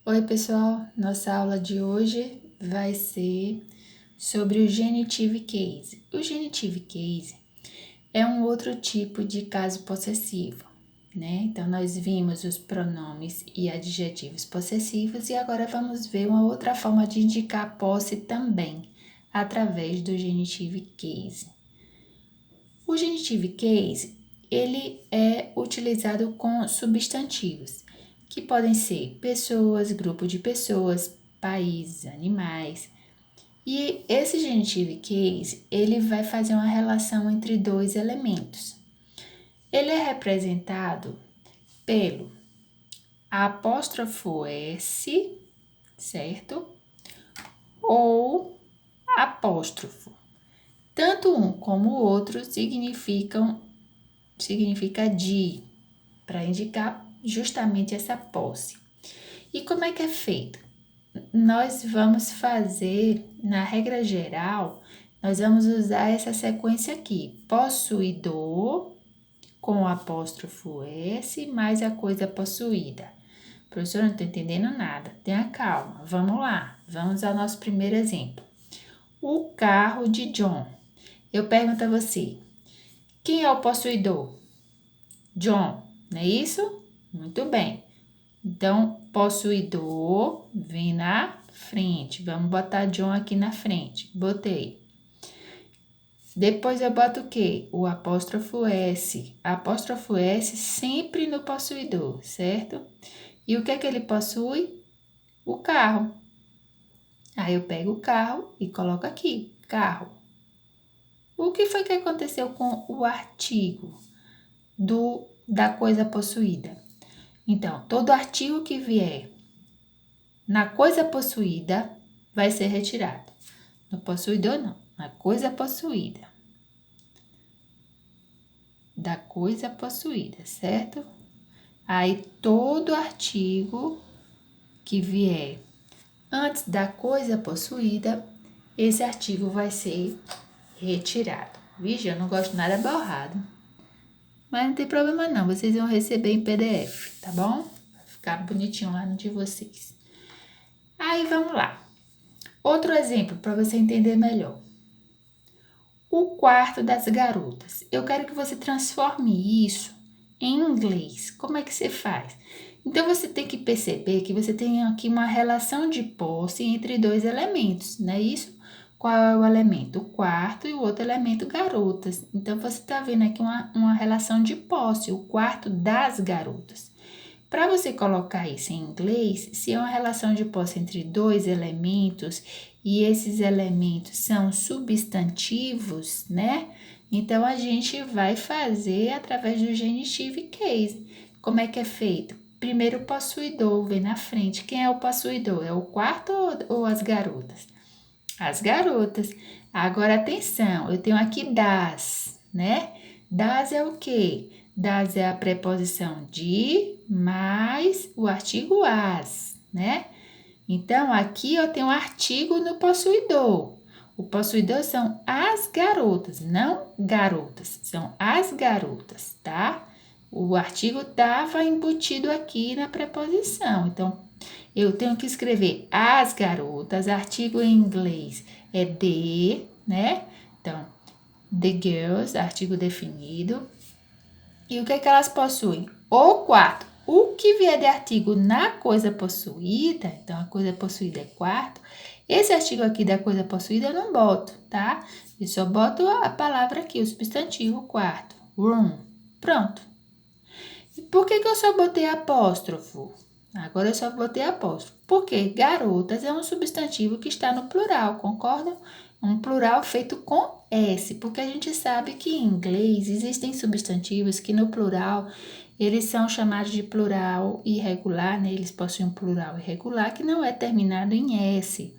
Oi, pessoal. Nossa aula de hoje vai ser sobre o genitive case. O genitive case é um outro tipo de caso possessivo, né? Então, nós vimos os pronomes e adjetivos possessivos e agora vamos ver uma outra forma de indicar posse também, através do genitive case. O genitive case, ele é utilizado com substantivos, que podem ser pessoas, grupo de pessoas, países, animais. E esse genitive case, ele vai fazer uma relação entre dois elementos. Ele é representado pelo apóstrofo S, certo? Ou apóstrofo. Tanto um como o outro significa de, para indicar justamente essa posse. E como é que é feito? Nós vamos fazer, na regra geral, nós vamos usar essa sequência aqui: possuidor com o apóstrofo S mais a coisa possuída. Professor, não estou entendendo nada. Tenha calma, vamos lá. Vamos ao nosso primeiro exemplo. O carro de John. Eu pergunto a você, quem é o possuidor? John, não é isso? Muito bem. Então, possuidor vem na frente. Vamos botar John aqui na frente. Botei. Depois eu boto o quê? O apóstrofo S. Apóstrofo S sempre no possuidor, certo? E o que é que ele possui? O carro. Aí eu pego o carro e coloco aqui, carro. O que foi que aconteceu com o artigo da coisa possuída? Então, todo artigo que vier na coisa possuída vai ser retirado. No possuidor, não. Na coisa possuída. Da coisa possuída, certo? Aí, todo artigo que vier antes da coisa possuída, esse artigo vai ser retirado. Vixe, eu não gosto nada borrado. Mas não tem problema não, vocês vão receber em PDF, tá bom? Vai ficar bonitinho lá no de vocês. Aí, vamos lá. Outro exemplo para você entender melhor. O quarto das garotas. Eu quero que você transforme isso em inglês. Como é que você faz? Então, você tem que perceber que você tem aqui uma relação de posse entre dois elementos, não é isso? Qual é o elemento? O quarto e o outro elemento, garotas. Então, você está vendo aqui uma relação de posse, o quarto das garotas. Para você colocar isso em inglês, se é uma relação de posse entre dois elementos e esses elementos são substantivos, né? Então, a gente vai fazer através do genitive case. Como é que é feito? Primeiro o possuidor vem na frente. Quem é o possuidor? É o quarto ou as garotas? As garotas. Agora, atenção, eu tenho aqui das, né? Das é o quê? Das é a preposição de mais o artigo as, né? Então, aqui eu tenho um artigo no possuidor. O possuidor são as garotas, não garotas, são as garotas, tá? O artigo estava embutido aqui na preposição. Então, eu tenho que escrever as garotas, artigo em inglês é the, né? Então, the girls, artigo definido. E o que é que elas possuem? O quarto. O que vier de artigo na coisa possuída, então a coisa possuída é quarto, esse artigo aqui da coisa possuída eu não boto, tá? Eu só boto a palavra aqui, o substantivo quarto, room. Pronto. E por que eu só botei apóstrofo? Agora eu só botei apóstrofo. Porque garotas é um substantivo que está no plural, concordam? Um plural feito com S, porque a gente sabe que em inglês existem substantivos que no plural eles são chamados de plural irregular, né? Eles possuem um plural irregular que não é terminado em S.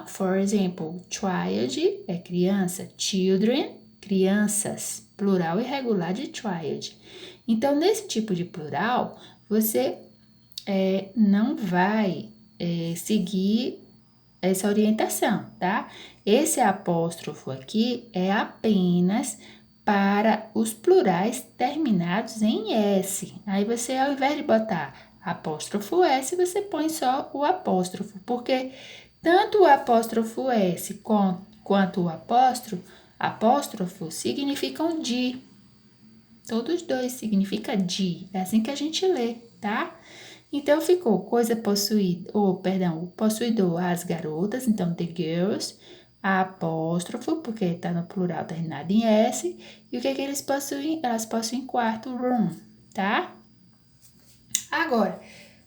For example, child é criança, children, crianças, plural irregular de child. Então, nesse tipo de plural, você não vai seguir essa orientação, tá? Esse apóstrofo aqui é apenas para os plurais terminados em S. Aí você, ao invés de botar apóstrofo S, você põe só o apóstrofo, porque tanto o apóstrofo S quanto o apóstrofo significam de. Todos dois significa de. É assim que a gente lê, tá? Então, ficou coisa possuída, o possuidor, as garotas, então, the girls, a apóstrofo, porque tá no plural terminado em S, e o que eles possuem? Elas possuem quarto, room, tá? Agora,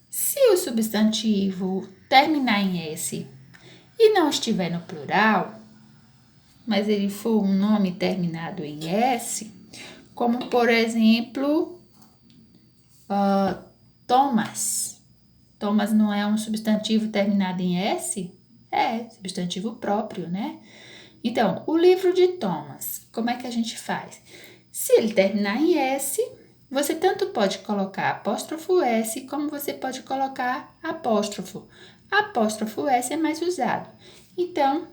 se o substantivo terminar em S e não estiver no plural, mas ele for um nome terminado em S, como, por exemplo, Thomas. Thomas não é um substantivo terminado em S? É, substantivo próprio, né? Então, o livro de Thomas, como é que a gente faz? Se ele terminar em S, você tanto pode colocar apóstrofo S, como você pode colocar apóstrofo. Apóstrofo S é mais usado. Então,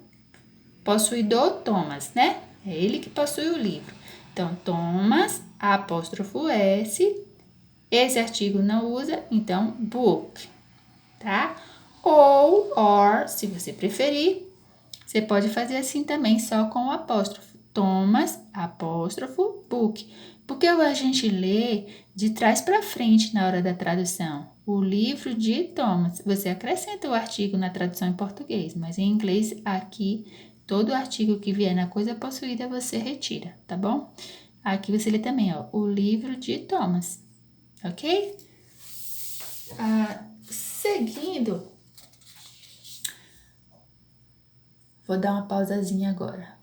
possuidor Thomas, né? É ele que possui o livro. Então, Thomas, apóstrofo S, esse artigo não usa, então, book, tá? Ou, or, se você preferir, você pode fazer assim também, só com o apóstrofo. Thomas, apóstrofo, book. Porque a gente lê de trás para frente na hora da tradução. O livro de Thomas. Você acrescenta o artigo na tradução em português, mas em inglês, aqui, todo artigo que vier na coisa possuída, você retira, tá bom? Aqui você lê também, ó, o livro de Thomas, ok? Seguindo, vou dar uma pausazinha agora.